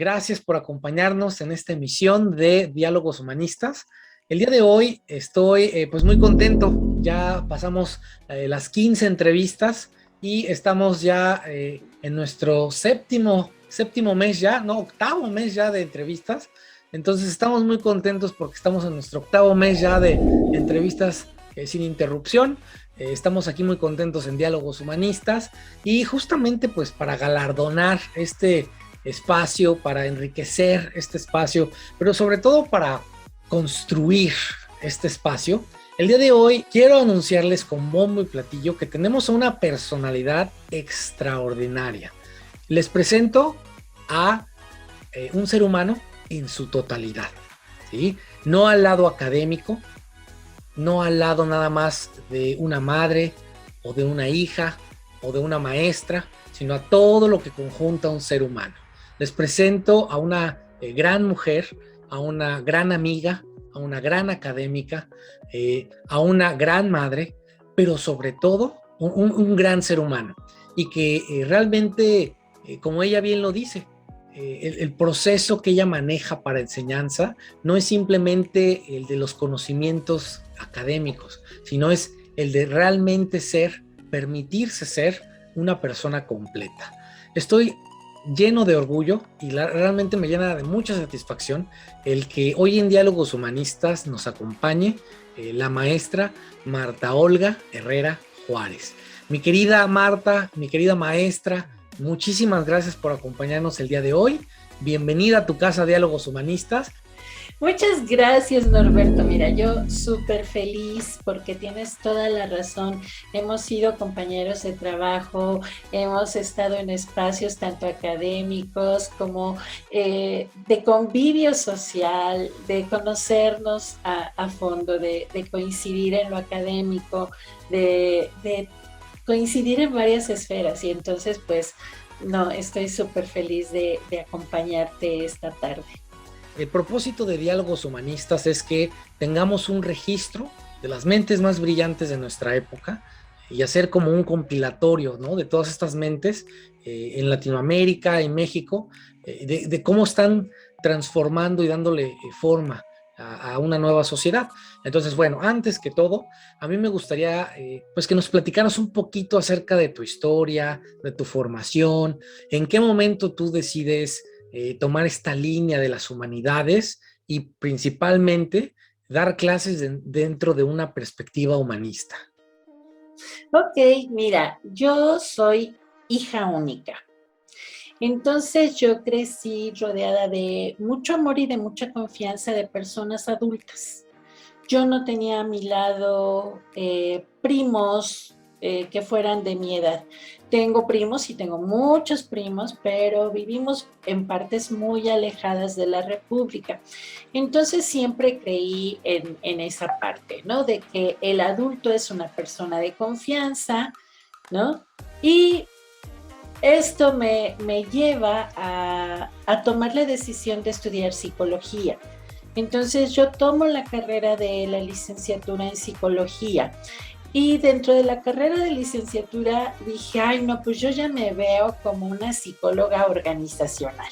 Gracias por acompañarnos en esta emisión de Diálogos Humanistas. El día de hoy estoy pues muy contento. Ya pasamos las 15 entrevistas y estamos ya en nuestro séptimo mes ya, no, octavo mes ya de entrevistas. Entonces estamos muy contentos porque estamos en nuestro octavo mes ya de entrevistas sin interrupción. Estamos aquí muy contentos en Diálogos Humanistas y justamente pues para galardonar este espacio, para enriquecer este espacio, pero sobre todo para construir este espacio. El día de hoy quiero anunciarles con bombo y platillo que tenemos a una personalidad extraordinaria. Les presento a un ser humano en su totalidad, ¿sí? No al lado académico, no al lado nada más de una madre o de una hija o de una maestra, sino a todo lo que conjunta un ser humano. Les presento a una gran mujer, a una gran amiga, a una gran académica, a una gran madre, pero sobre todo un gran ser humano. Y que realmente, como ella bien lo dice, el proceso que ella maneja para enseñanza no es simplemente el de los conocimientos académicos, sino es el de realmente permitirse ser una persona completa. Estoy lleno de orgullo y realmente me llena de mucha satisfacción el que hoy en Diálogos Humanistas nos acompañe la maestra Marta Olga Herrera Juárez. Mi querida Marta, mi querida maestra, muchísimas gracias por acompañarnos el día de hoy. Bienvenida a tu casa Diálogos Humanistas. Muchas gracias, Norberto. Mira, yo súper feliz porque tienes toda la razón. Hemos sido compañeros de trabajo, hemos estado en espacios tanto académicos como de convivio social, de conocernos a fondo, de coincidir en lo académico, de coincidir en varias esferas. Y entonces, pues, no, estoy súper feliz de acompañarte esta tarde. El propósito de Diálogos Humanistas es que tengamos un registro de las mentes más brillantes de nuestra época y hacer como un compilatorio, ¿no?, de todas estas mentes en Latinoamérica, en México, de cómo están transformando y dándole forma a una nueva sociedad. Entonces, bueno, antes que todo, a mí me gustaría pues que nos platicaras un poquito acerca de tu historia, de tu formación, en qué momento tú decides tomar esta línea de las humanidades y principalmente dar clases dentro de una perspectiva humanista. Ok, mira, yo soy hija única. Entonces yo crecí rodeada de mucho amor y de mucha confianza de personas adultas. Yo no tenía a mi lado primos que fueran de mi edad. Tengo primos y tengo muchos primos, pero vivimos en partes muy alejadas de la República. Entonces siempre creí en esa parte, ¿no? De que el adulto es una persona de confianza, ¿no? Y esto me lleva a tomar la decisión de estudiar psicología. Entonces yo tomo la carrera de la licenciatura en psicología y dentro de la carrera de licenciatura dije, ay no, pues yo ya me veo como una psicóloga organizacional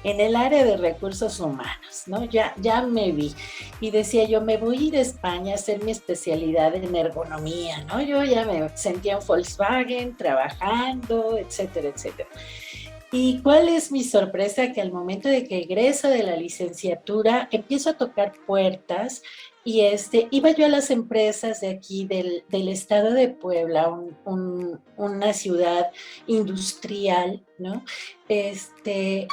en el área de recursos humanos, ¿no? Ya me vi y decía yo, me voy a ir a España a hacer mi especialidad en ergonomía, ¿no? Yo ya me sentía en Volkswagen trabajando, etcétera, etcétera. ¿Y cuál es mi sorpresa? Que al momento de que egreso de la licenciatura, empiezo a tocar puertas y iba yo a las empresas de aquí del estado de Puebla, una ciudad industrial, ¿no? Y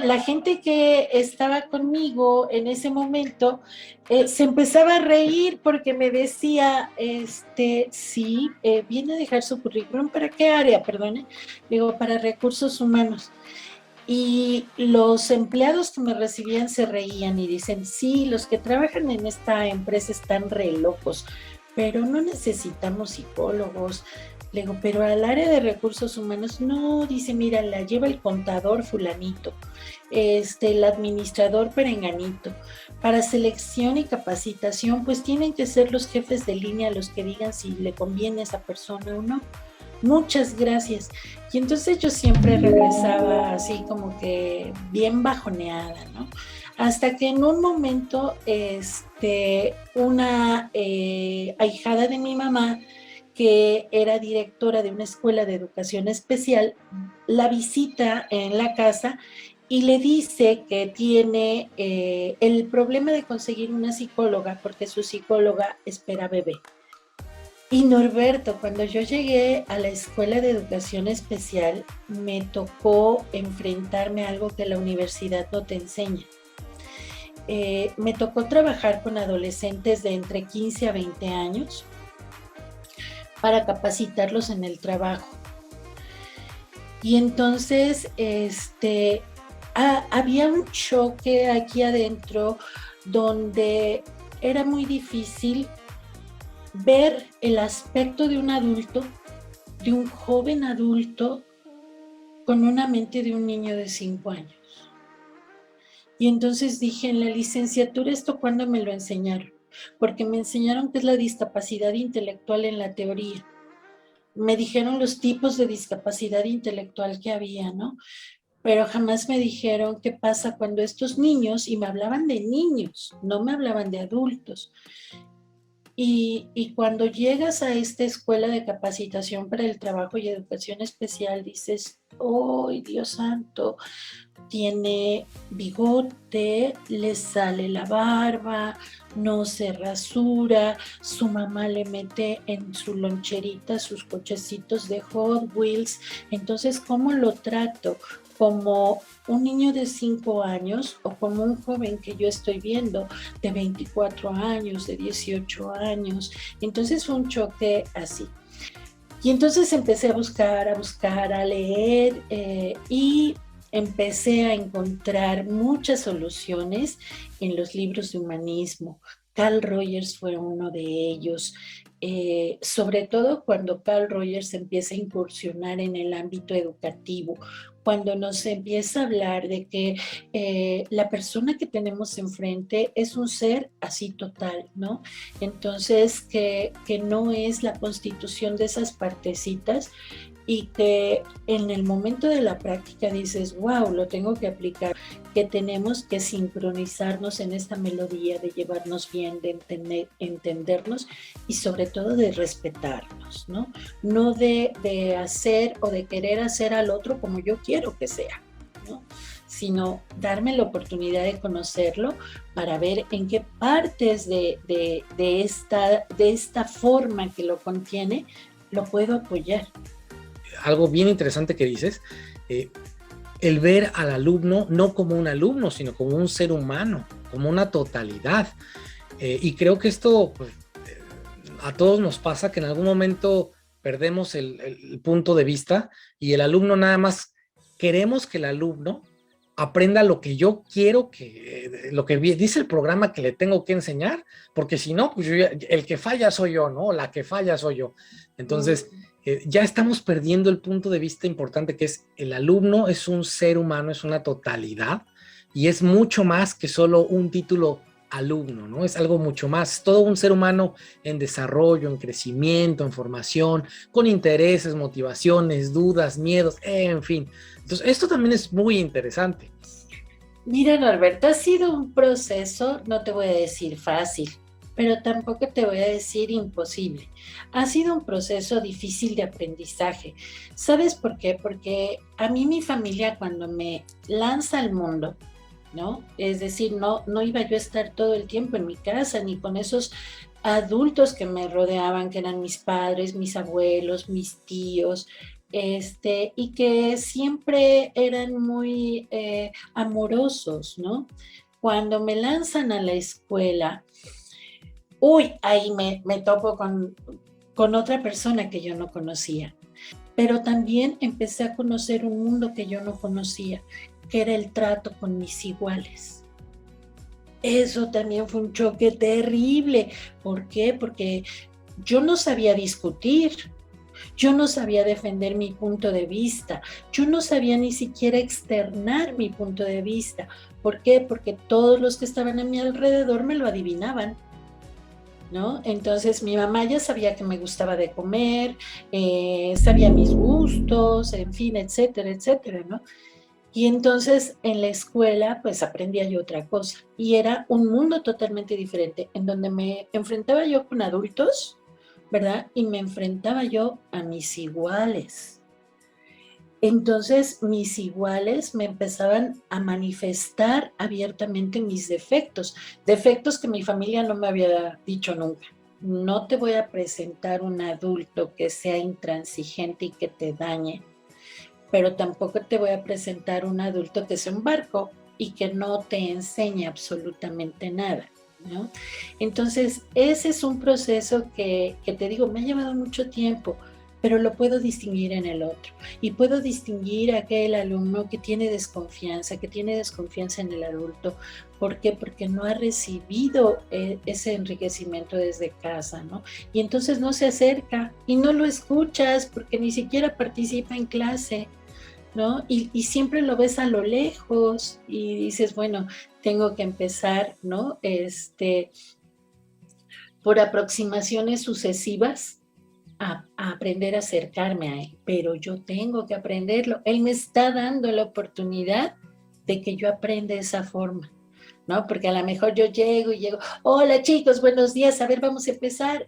la gente que estaba conmigo en ese momento se empezaba a reír porque me decía, sí, viene a dejar su currículum, ¿para qué área? Perdone. Digo, para recursos humanos. Y los empleados que me recibían se reían y dicen, sí, los que trabajan en esta empresa están re locos, pero no necesitamos psicólogos. Le digo, pero al área de recursos humanos, no, dice, mira, la lleva el contador fulanito, el administrador perenganito. Para selección y capacitación, pues tienen que ser los jefes de línea los que digan si le conviene a esa persona o no. muchas gracias. Y entonces yo siempre regresaba así como que bien bajoneada, ¿no? Hasta que en un momento, una ahijada de mi mamá, que era directora de una escuela de educación especial, la visita en la casa y le dice que tiene el problema de conseguir una psicóloga porque su psicóloga espera bebé. Y Norberto, cuando yo llegué a la escuela de educación especial, me tocó enfrentarme a algo que la universidad no te enseña. Me tocó trabajar con adolescentes de entre 15 a 20 años para capacitarlos en el trabajo. Y entonces, había un choque aquí adentro donde era muy difícil ver el aspecto de un adulto, de un joven adulto, con una mente de un niño de 5 años. Y entonces dije, en la licenciatura, ¿esto cuándo me lo enseñaron? Porque me enseñaron qué es la discapacidad intelectual en la teoría. Me dijeron los tipos de discapacidad intelectual que había, ¿no? Pero jamás me dijeron qué pasa cuando estos niños, y me hablaban de niños, no me hablaban de adultos. Y cuando llegas a esta escuela de capacitación para el trabajo y educación especial, dices, ¡oh, Dios santo! Tiene bigote, le sale la barba, no se rasura, su mamá le mete en su loncherita sus cochecitos de Hot Wheels. Entonces, ¿cómo lo trato? ¿Como un niño de 5 años o como un joven que yo estoy viendo de 24 años, de 18 años? Entonces fue un choque así. Y entonces empecé a leer y empecé a encontrar muchas soluciones en los libros de humanismo. Carl Rogers fue uno de ellos, sobre todo cuando Carl Rogers empieza a incursionar en el ámbito educativo, cuando nos empieza a hablar de que la persona que tenemos enfrente es un ser así total, ¿no? Entonces, que no es la constitución de esas partecitas, y que en el momento de la práctica dices, wow, lo tengo que aplicar, que tenemos que sincronizarnos en esta melodía, de llevarnos bien, de entendernos y sobre todo de respetarnos, ¿no? No de hacer o de querer hacer al otro como yo quiero que sea, ¿no? Sino darme la oportunidad de conocerlo para ver en qué partes de esta forma que lo contiene lo puedo apoyar. Algo bien interesante que dices, el ver al alumno no como un alumno, sino como un ser humano, como una totalidad. Y creo que esto pues, a todos nos pasa que en algún momento perdemos el punto de vista y el alumno nada más queremos que el alumno aprenda lo que yo quiero, lo que dice el programa que le tengo que enseñar, porque si no, pues el que falla soy yo, ¿no? La que falla soy yo. Entonces, ya estamos perdiendo el punto de vista importante que es el alumno es un ser humano, es una totalidad y es mucho más que solo un título alumno, ¿no? Es algo mucho más, todo un ser humano en desarrollo, en crecimiento, en formación, con intereses, motivaciones, dudas, miedos, en fin. Entonces, esto también es muy interesante. Mira, Norberto, ha sido un proceso, no te voy a decir fácil, pero tampoco te voy a decir imposible. Ha sido un proceso difícil de aprendizaje. ¿Sabes por qué? Porque a mí mi familia cuando me lanza al mundo, ¿no? Es decir, no iba yo a estar todo el tiempo en mi casa, ni con esos adultos que me rodeaban, que eran mis padres, mis abuelos, mis tíos, y que siempre eran muy amorosos, ¿no? Cuando me lanzan a la escuela, uy, ahí me topo con otra persona que yo no conocía, pero también empecé a conocer un mundo que yo no conocía, que era el trato con mis iguales. Eso también fue un choque terrible. ¿Por qué? Porque yo no sabía discutir, yo no sabía defender mi punto de vista, yo no sabía ni siquiera externar mi punto de vista. ¿Por qué? Porque todos los que estaban a mi alrededor me lo adivinaban. ¿no? Entonces mi mamá ya sabía que me gustaba de comer, sabía mis gustos, en fin, etcétera, etcétera, ¿no? Y entonces en la escuela pues aprendía yo otra cosa y era un mundo totalmente diferente en donde me enfrentaba yo con adultos, ¿verdad? Y me enfrentaba yo a mis iguales. Entonces mis iguales me empezaban a manifestar abiertamente mis defectos, defectos que mi familia no me había dicho nunca. No te voy a presentar un adulto que sea intransigente y que te dañe, pero tampoco te voy a presentar un adulto que sea un barco y que no te enseñe absolutamente nada, ¿no? Entonces, ese es un proceso que te digo, me ha llevado mucho tiempo, pero lo puedo distinguir en el otro. Y puedo distinguir a aquel alumno que tiene desconfianza en el adulto. ¿Por qué? Porque no ha recibido ese enriquecimiento desde casa, ¿no? Y entonces no se acerca y no lo escuchas porque ni siquiera participa en clase, ¿no? Y siempre lo ves a lo lejos y dices, bueno, tengo que empezar, ¿no? Por aproximaciones sucesivas a aprender a acercarme a él, pero yo tengo que aprenderlo. Él me está dando la oportunidad de que yo aprenda de esa forma, ¿no? Porque a lo mejor yo llego, hola chicos, buenos días, a ver, vamos a empezar,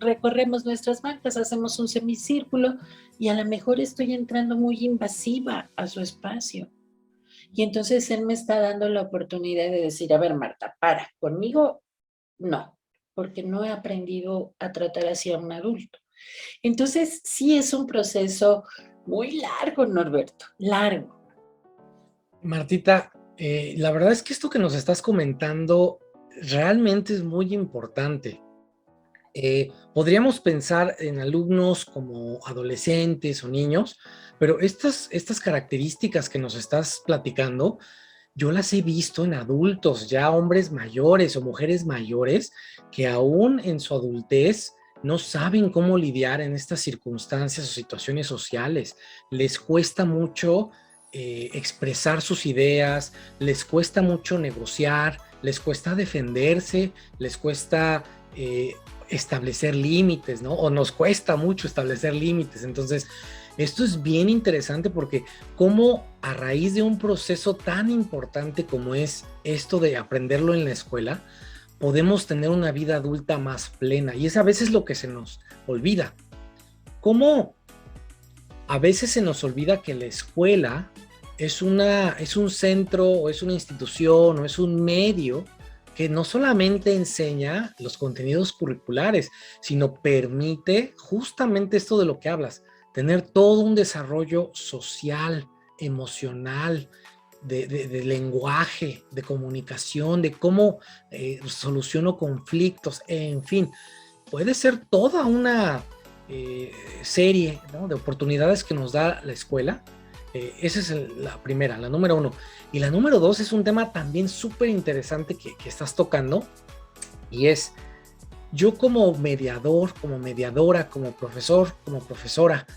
recorremos nuestras bancas, hacemos un semicírculo y a lo mejor estoy entrando muy invasiva a su espacio. Y entonces él me está dando la oportunidad de decir, a ver, Marta, conmigo no, porque no he aprendido a tratar así a un adulto. Entonces, sí es un proceso muy largo, Norberto, largo. Martita, la verdad es que esto que nos estás comentando realmente es muy importante. Podríamos pensar en alumnos como adolescentes o niños, pero estas características que nos estás platicando, yo las he visto en adultos, ya hombres mayores o mujeres mayores, que aún en su adultez no saben cómo lidiar en estas circunstancias o situaciones sociales. Les cuesta mucho expresar sus ideas, les cuesta mucho negociar, les cuesta defenderse, les cuesta establecer límites, ¿no? O nos cuesta mucho establecer límites. Entonces, esto es bien interesante porque cómo a raíz de un proceso tan importante como es esto de aprenderlo en la escuela, podemos tener una vida adulta más plena. Y es a veces lo que se nos olvida. Cómo a veces se nos olvida que la escuela es un centro o es una institución o es un medio que no solamente enseña los contenidos curriculares, sino permite justamente esto de lo que hablas, tener todo un desarrollo social, emocional, de lenguaje, de comunicación, de cómo soluciono conflictos, en fin, puede ser toda una serie, ¿no?, de oportunidades que nos da la escuela. Esa es la primera, la número uno. Y la número dos es un tema también súper interesante que estás tocando, y es yo como mediador, como mediadora, como profesor, como profesora,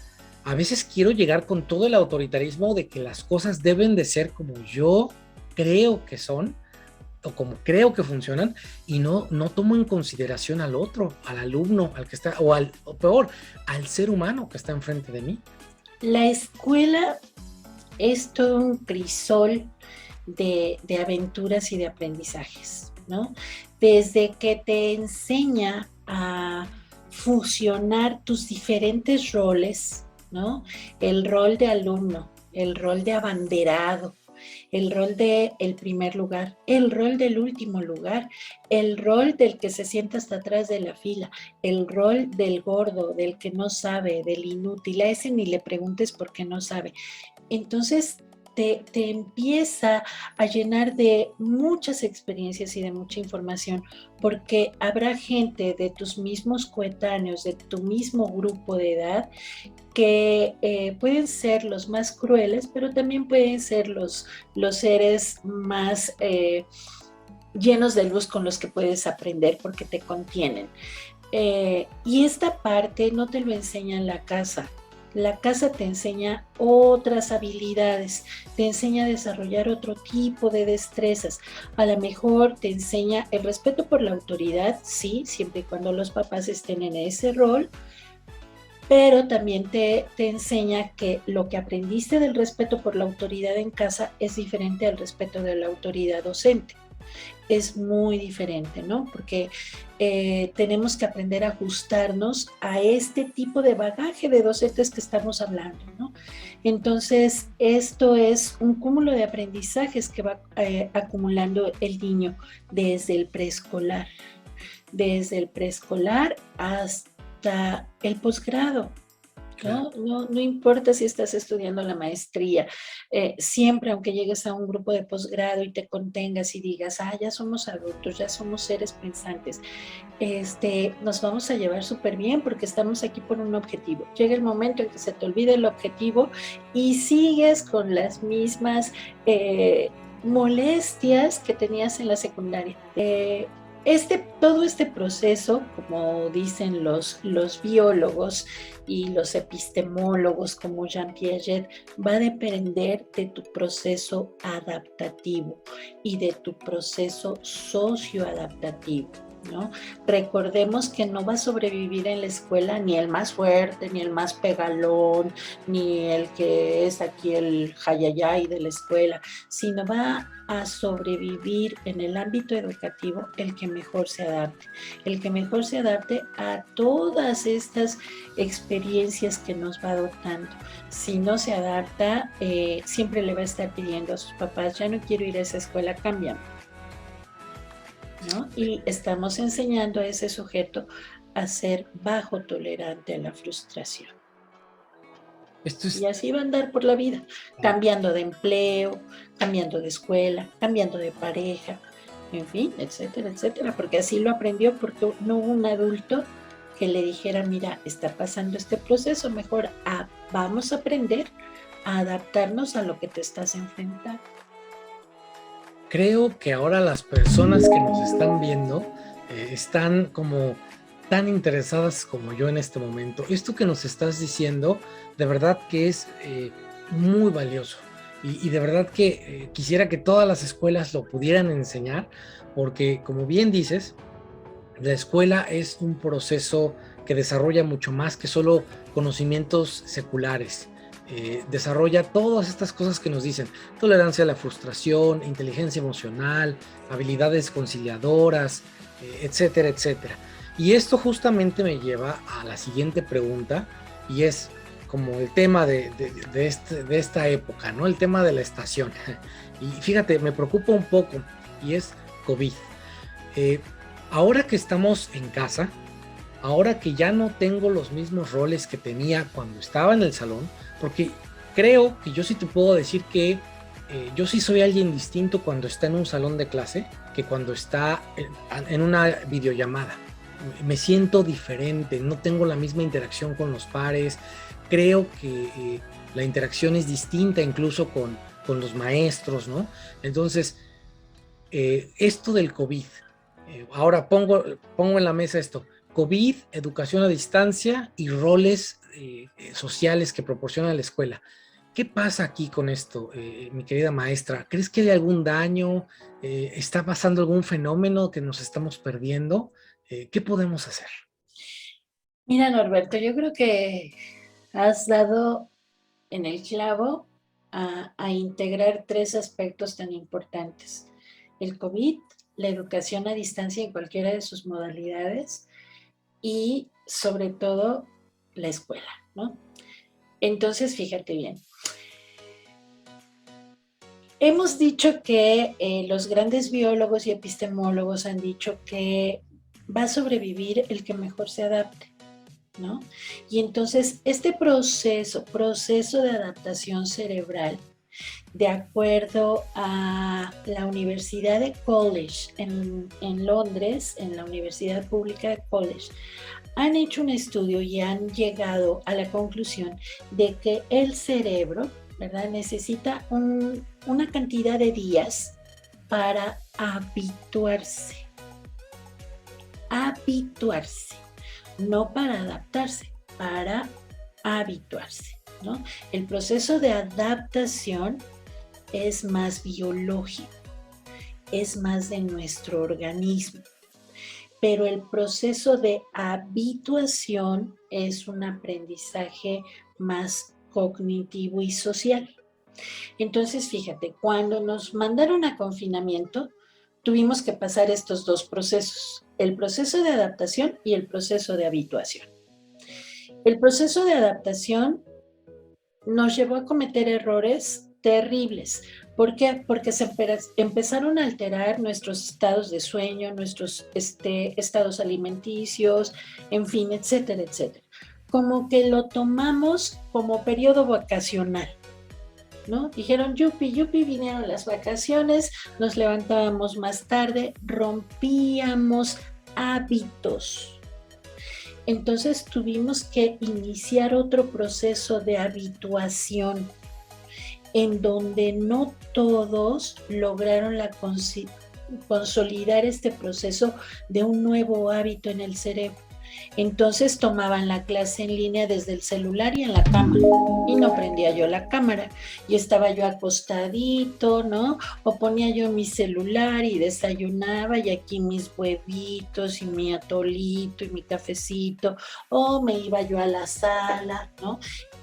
a veces quiero llegar con todo el autoritarismo de que las cosas deben de ser como yo creo que son, o como creo que funcionan, y no tomo en consideración al otro, al alumno, al que está, o peor, al ser humano que está enfrente de mí. La escuela es todo un crisol de aventuras y de aprendizajes, ¿no? Desde que te enseña a fusionar tus diferentes roles, ¿no? El rol de alumno, el rol de abanderado, el rol de el primer lugar, el rol del último lugar, el rol del que se sienta hasta atrás de la fila, el rol del gordo, del que no sabe, del inútil, a ese ni le preguntes por qué no sabe. Entonces te empieza a llenar de muchas experiencias y de mucha información, porque habrá gente de tus mismos coetáneos, de tu mismo grupo de edad, que pueden ser los más crueles, pero también pueden ser los seres más llenos de luz con los que puedes aprender porque te contienen. Y esta parte no te lo enseña en la casa. La casa te enseña otras habilidades, te enseña a desarrollar otro tipo de destrezas. A lo mejor te enseña el respeto por la autoridad, sí, siempre y cuando los papás estén en ese rol, pero también te enseña que lo que aprendiste del respeto por la autoridad en casa es diferente al respeto de la autoridad docente. Es muy diferente, ¿no? Porque tenemos que aprender a ajustarnos a este tipo de bagaje de docentes que estamos hablando, ¿no? Entonces, esto es un cúmulo de aprendizajes que va acumulando el niño desde el preescolar hasta el posgrado. Claro. No importa si estás estudiando la maestría, siempre aunque llegues a un grupo de posgrado y te contengas y digas, ya somos adultos, ya somos seres pensantes, nos vamos a llevar súper bien porque estamos aquí por un objetivo. Llega el momento en que se te olvida el objetivo y sigues con las mismas molestias que tenías en la secundaria. Todo este proceso, como dicen los biólogos y los epistemólogos como Jean Piaget, va a depender de tu proceso adaptativo y de tu proceso socioadaptativo, ¿no? Recordemos que no va a sobrevivir en la escuela ni el más fuerte, ni el más pegalón, ni el que es aquí el jayayay de la escuela, sino va a sobrevivir en el ámbito educativo el que mejor se adapte a todas estas experiencias que nos va dotando. Si no se adapta, siempre le va a estar pidiendo a sus papás, ya no quiero ir a esa escuela, cámbiame, ¿no? Y estamos enseñando a ese sujeto a ser bajo tolerante a la frustración. Esto es... Y así va a andar por la vida, cambiando de empleo, cambiando de escuela, cambiando de pareja, en fin, etcétera, etcétera, porque así lo aprendió, porque no hubo un adulto que le dijera, mira, está pasando este proceso, mejor vamos a aprender a adaptarnos a lo que te estás enfrentando. Creo que ahora las personas que nos están viendo están como tan interesadas como yo en este momento. Esto que nos estás diciendo, de verdad que es muy valioso. Y de verdad que quisiera que todas las escuelas lo pudieran enseñar, porque como bien dices, la escuela es un proceso que desarrolla mucho más que solo conocimientos seculares. Desarrolla todas estas cosas que nos dicen: tolerancia a la frustración, inteligencia emocional, habilidades conciliadoras, etcétera, etcétera. Y esto justamente me lleva a la siguiente pregunta, y es como el tema de esta época, ¿no? El tema de la estación. Y fíjate, me preocupa un poco, y es COVID. Eh, Ahora que estamos en casa, ahora que ya no tengo los mismos roles que tenía cuando estaba en el salón, porque creo que yo sí te puedo decir que yo sí soy alguien distinto cuando está en un salón de clase que cuando está en una videollamada. Me siento diferente, no tengo la misma interacción con los pares, creo que la interacción es distinta incluso con los maestros, ¿no? Entonces, esto del COVID, ahora pongo en la mesa esto: COVID, educación a distancia y roles sociales que proporciona la escuela. ¿Qué pasa aquí con esto, mi querida maestra? ¿Crees que hay algún daño? ¿Está pasando algún fenómeno que nos estamos perdiendo? ¿Qué podemos hacer? Mira, Norberto, yo creo que has dado en el clavo a integrar tres aspectos tan importantes: el COVID, la educación a distancia en cualquiera de sus modalidades y sobre todo la escuela, ¿no? Entonces, fíjate bien. Hemos dicho que los grandes biólogos y epistemólogos han dicho que va a sobrevivir el que mejor se adapte, ¿no? Y entonces este proceso de adaptación cerebral, de acuerdo a la Universidad de College en Londres, en la Universidad Pública de College, han hecho un estudio y han llegado a la conclusión de que el cerebro, ¿verdad?, necesita una cantidad de días para habituarse, no para adaptarse, para habituarse, ¿no? El proceso de adaptación es más biológico, es más de nuestro organismo, pero el proceso de habituación es un aprendizaje más cognitivo y social. Entonces, fíjate, cuando nos mandaron a confinamiento, tuvimos que pasar estos dos procesos, el proceso de adaptación y el proceso de habituación. El proceso de adaptación nos llevó a cometer errores terribles. ¿Por qué? Porque se empezaron a alterar nuestros estados de sueño, nuestros estados alimenticios, en fin, etcétera, etcétera. Como que lo tomamos como periodo vacacional, ¿no? Dijeron, yupi, yupi, vinieron las vacaciones, nos levantábamos más tarde, rompíamos hábitos. Entonces tuvimos que iniciar otro proceso de habituación en donde no todos lograron consolidar este proceso de un nuevo hábito en el cerebro. Entonces tomaban la clase en línea desde el celular y en la cama, y no prendía yo la cámara, y estaba yo acostadito, ¿no? O ponía yo mi celular y desayunaba, y aquí mis huevitos y mi atolito y mi cafecito, o me iba yo a la sala, ¿no?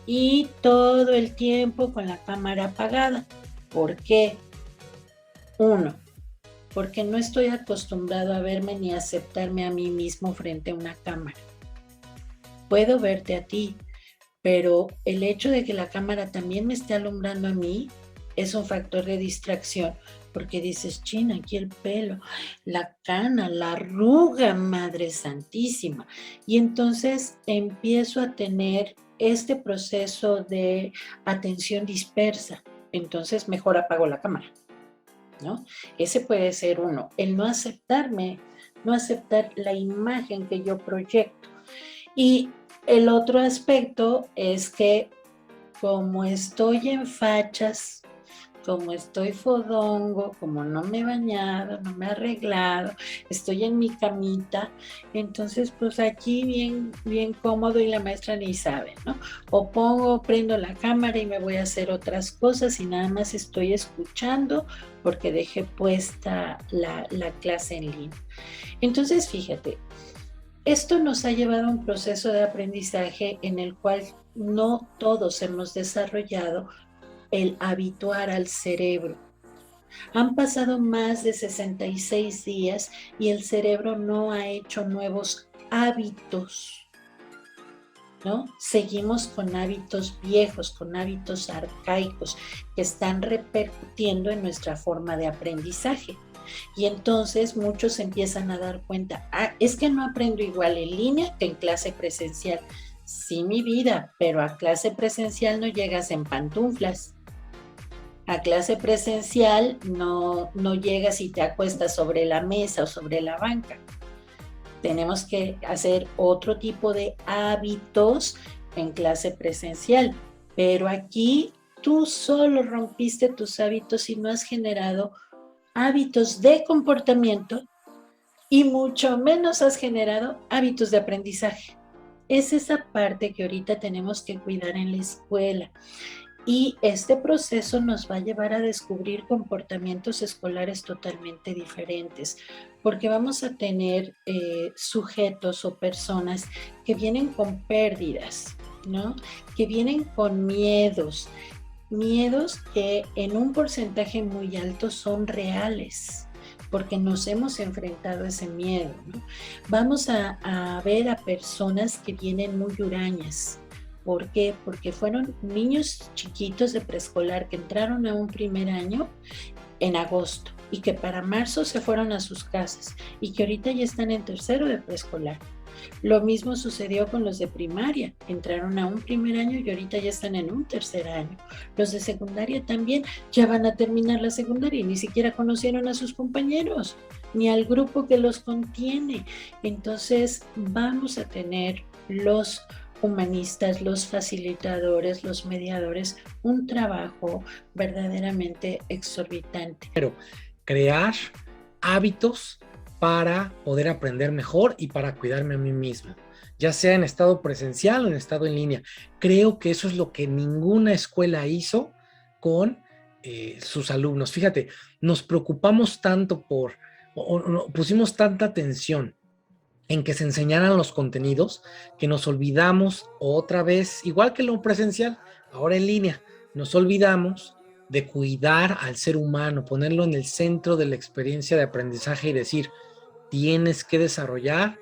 Y todo el tiempo con la cámara apagada. ¿Por qué? Uno, porque no estoy acostumbrado a verme ni a aceptarme a mí mismo frente a una cámara. Puedo verte a ti, pero el hecho de que la cámara también me esté alumbrando a mí es un factor de distracción, porque dices, chin, aquí el pelo, la cana, la arruga, madre santísima. Y entonces empiezo a tener este proceso de atención dispersa. Entonces mejor apago la cámara, ¿no? Ese puede ser uno, el no aceptarme, no aceptar la imagen que yo proyecto. Y el otro aspecto es que como estoy en fachas, como estoy fodongo, como no me he bañado, no me he arreglado, estoy en mi camita, entonces pues aquí bien, bien cómodo y la maestra ni sabe, ¿no? O prendo la cámara y me voy a hacer otras cosas y nada más estoy escuchando porque dejé puesta la clase en línea. Entonces, fíjate, esto nos ha llevado a un proceso de aprendizaje en el cual no todos hemos desarrollado el habituar al cerebro. Han pasado más de 66 días y el cerebro no ha hecho nuevos hábitos, ¿no? Seguimos con hábitos viejos, con hábitos arcaicos que están repercutiendo en nuestra forma de aprendizaje. Y entonces muchos empiezan a dar cuenta, es que no aprendo igual en línea que en clase presencial. Sí, mi vida, pero a clase presencial no llegas en pantuflas. A clase presencial no llegas y te acuestas sobre la mesa o sobre la banca. Tenemos que hacer otro tipo de hábitos en clase presencial, pero aquí tú solo rompiste tus hábitos y no has generado hábitos de comportamiento y mucho menos has generado hábitos de aprendizaje. Es esa parte que ahorita tenemos que cuidar en la escuela. Y este proceso nos va a llevar a descubrir comportamientos escolares totalmente diferentes, porque vamos a tener sujetos o personas que vienen con pérdidas, ¿no? Que vienen con miedos que en un porcentaje muy alto son reales, porque nos hemos enfrentado a ese miedo, ¿no? Vamos a ver a personas que vienen muy hurañas. ¿Por qué? Porque fueron niños chiquitos de preescolar que entraron a un primer año en agosto y que para marzo se fueron a sus casas y que ahorita ya están en tercero de preescolar. Lo mismo sucedió con los de primaria, entraron a un primer año y ahorita ya están en un tercer año. Los de secundaria también ya van a terminar la secundaria y ni siquiera conocieron a sus compañeros, ni al grupo que los contiene. Entonces vamos a tener los humanistas, los facilitadores, los mediadores, un trabajo verdaderamente exorbitante. Pero crear hábitos para poder aprender mejor y para cuidarme a mí mismo, ya sea en estado presencial o en estado en línea. Creo que eso es lo que ninguna escuela hizo con sus alumnos. Fíjate, nos preocupamos tanto pusimos tanta atención en que se enseñaran los contenidos, que nos olvidamos otra vez, igual que lo presencial, ahora en línea, nos olvidamos de cuidar al ser humano, ponerlo en el centro de la experiencia de aprendizaje y decir, tienes que desarrollar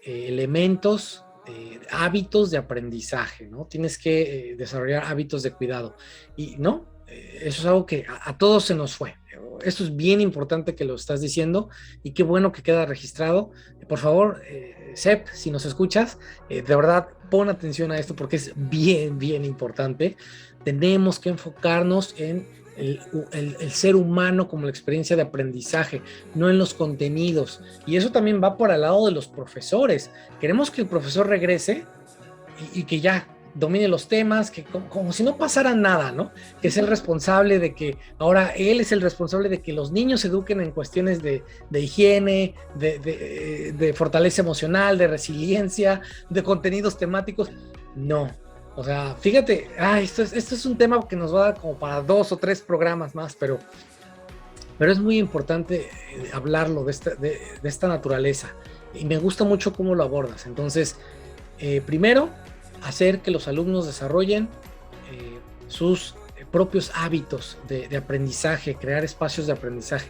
elementos, hábitos de aprendizaje, ¿no? Tienes que desarrollar hábitos de cuidado. Y no, eso es algo que a todos se nos fue. Esto es bien importante que lo estás diciendo y qué bueno que queda registrado. Por favor, Sep, si nos escuchas, de verdad pon atención a esto porque es bien, bien importante. Tenemos que enfocarnos en el ser humano como la experiencia de aprendizaje, no en los contenidos. Y eso también va por al lado de los profesores. Queremos que el profesor regrese y que ya domine los temas, que como si no pasara nada, ¿no? Que es el responsable de que, ahora él es el responsable de que los niños se eduquen en cuestiones de higiene, de fortaleza emocional, de resiliencia, de contenidos temáticos. No, o sea, fíjate, esto es un tema que nos va a dar como para 2 o 3 programas más, pero es muy importante hablarlo de esta naturaleza. Y me gusta mucho cómo lo abordas. Entonces, primero, hacer que los alumnos desarrollen sus propios hábitos de aprendizaje, crear espacios de aprendizaje.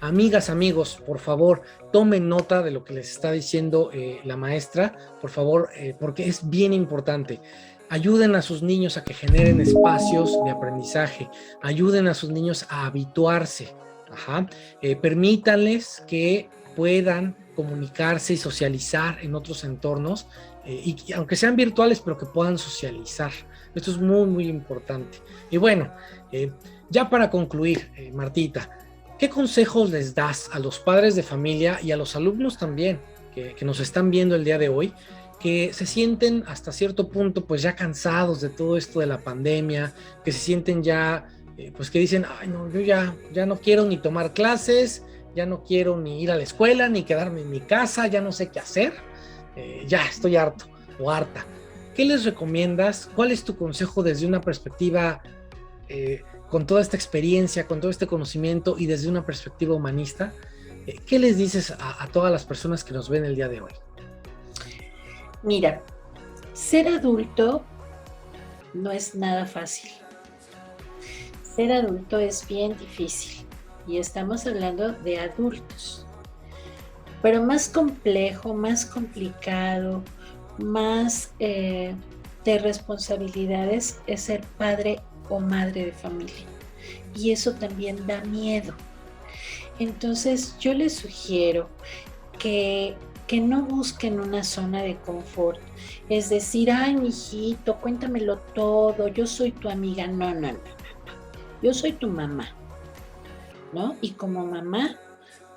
Amigas, amigos, por favor, tomen nota de lo que les está diciendo la maestra, por favor, porque es bien importante. Ayuden a sus niños a que generen espacios de aprendizaje, ayuden a sus niños a habituarse, permítanles que puedan comunicarse y socializar en otros entornos, y aunque sean virtuales, pero que puedan socializar. Esto es muy, muy importante. Y bueno, ya para concluir, Martita, ¿qué consejos les das a los padres de familia y a los alumnos también que nos están viendo el día de hoy, que se sienten hasta cierto punto pues ya cansados de todo esto de la pandemia, que se sienten ya, pues que dicen, ay no, yo ya no quiero ni tomar clases, ya no quiero ni ir a la escuela, ni quedarme en mi casa, ya no sé qué hacer, ya estoy harto o harta? ¿Qué les recomiendas? ¿Cuál es tu consejo desde una perspectiva, con toda esta experiencia, con todo este conocimiento y desde una perspectiva humanista? ¿Qué les dices a todas las personas que nos ven el día de hoy? Mira, ser adulto no es nada fácil. Ser adulto es bien difícil y estamos hablando de adultos. Pero más complejo, más complicado, más de responsabilidades es ser padre o madre de familia. Y eso también da miedo. Entonces yo les sugiero que no busquen una zona de confort. Es decir, ay, mijito, cuéntamelo todo, yo soy tu amiga. No. Yo soy tu mamá, ¿no? Y como mamá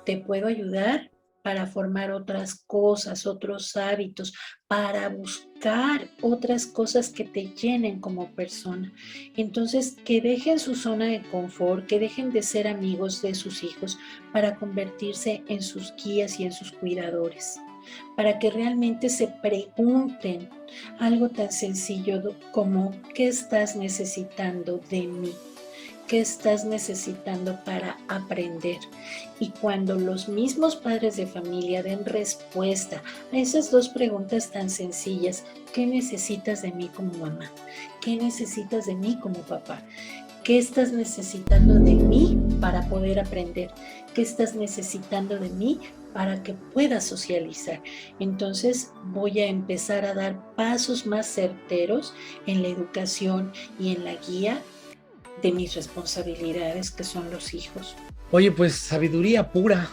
te puedo ayudar para formar otras cosas, otros hábitos, para buscar otras cosas que te llenen como persona. Entonces, que dejen su zona de confort, que dejen de ser amigos de sus hijos para convertirse en sus guías y en sus cuidadores, para que realmente se pregunten algo tan sencillo como, ¿qué estás necesitando de mí? ¿Qué estás necesitando para aprender? Y cuando los mismos padres de familia den respuesta a esas dos preguntas tan sencillas, ¿qué necesitas de mí como mamá? ¿Qué necesitas de mí como papá? ¿Qué estás necesitando de mí para poder aprender? ¿Qué estás necesitando de mí para que pueda socializar? Entonces voy a empezar a dar pasos más certeros en la educación y en la guía de mis responsabilidades, que son los hijos. Oye, pues sabiduría pura,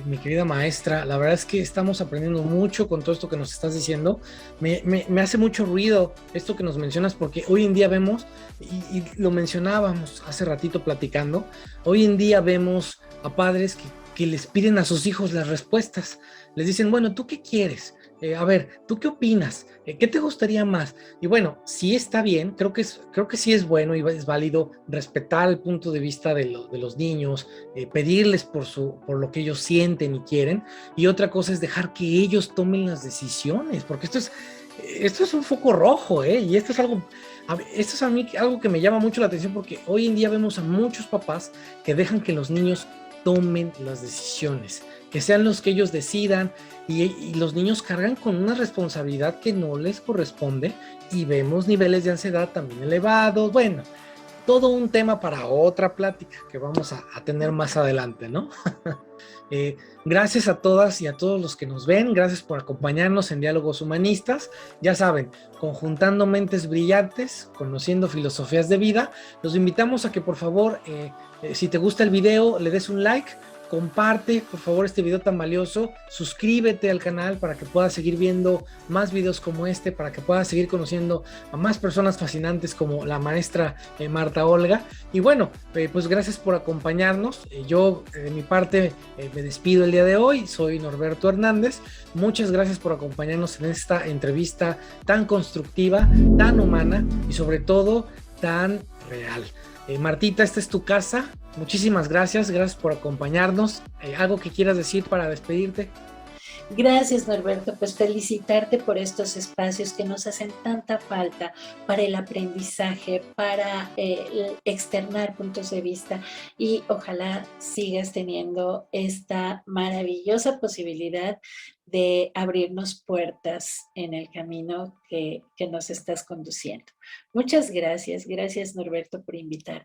mi querida maestra. La verdad es que estamos aprendiendo mucho con todo esto que nos estás diciendo. Me hace mucho ruido esto que nos mencionas, porque hoy en día vemos, y lo mencionábamos hace ratito platicando, hoy en día vemos a padres que les piden a sus hijos las respuestas. Les dicen, bueno, ¿tú qué quieres? A ver, ¿tú qué opinas? ¿Qué te gustaría más? Y bueno, sí está bien, creo que sí es bueno y es válido respetar el punto de vista de los niños, pedirles por lo que ellos sienten y quieren, y otra cosa es dejar que ellos tomen las decisiones, porque esto es un foco rojo, ¿eh? Y esto es a mí algo que me llama mucho la atención porque hoy en día vemos a muchos papás que dejan que los niños tomen las decisiones, que sean los que ellos decidan y los niños cargan con una responsabilidad que no les corresponde y vemos niveles de ansiedad también elevados. Bueno, todo un tema para otra plática que vamos a tener más adelante, ¿no? Eh, Gracias a todas y a todos los que nos ven, gracias por acompañarnos en Diálogos Humanistas. Ya saben, conjuntando mentes brillantes, conociendo filosofías de vida, los invitamos a que por favor, si te gusta el video, le des un like, comparte por favor este video tan valioso, suscríbete al canal para que puedas seguir viendo más videos como este, para que puedas seguir conociendo a más personas fascinantes como la maestra Marta Olga. Y bueno, pues gracias por acompañarnos. Yo de mi parte me despido el día de hoy. Soy Norberto Hernández. Muchas gracias por acompañarnos en esta entrevista tan constructiva, tan humana y sobre todo tan real. Martita, esta es tu casa. Muchísimas gracias. Gracias por acompañarnos. ¿Algo que quieras decir para despedirte? Gracias, Norberto. Pues felicitarte por estos espacios que nos hacen tanta falta para el aprendizaje, para externar puntos de vista y ojalá sigas teniendo esta maravillosa posibilidad de abrirnos puertas en el camino que nos estás conduciendo. Muchas gracias. Gracias, Norberto, por invitarme.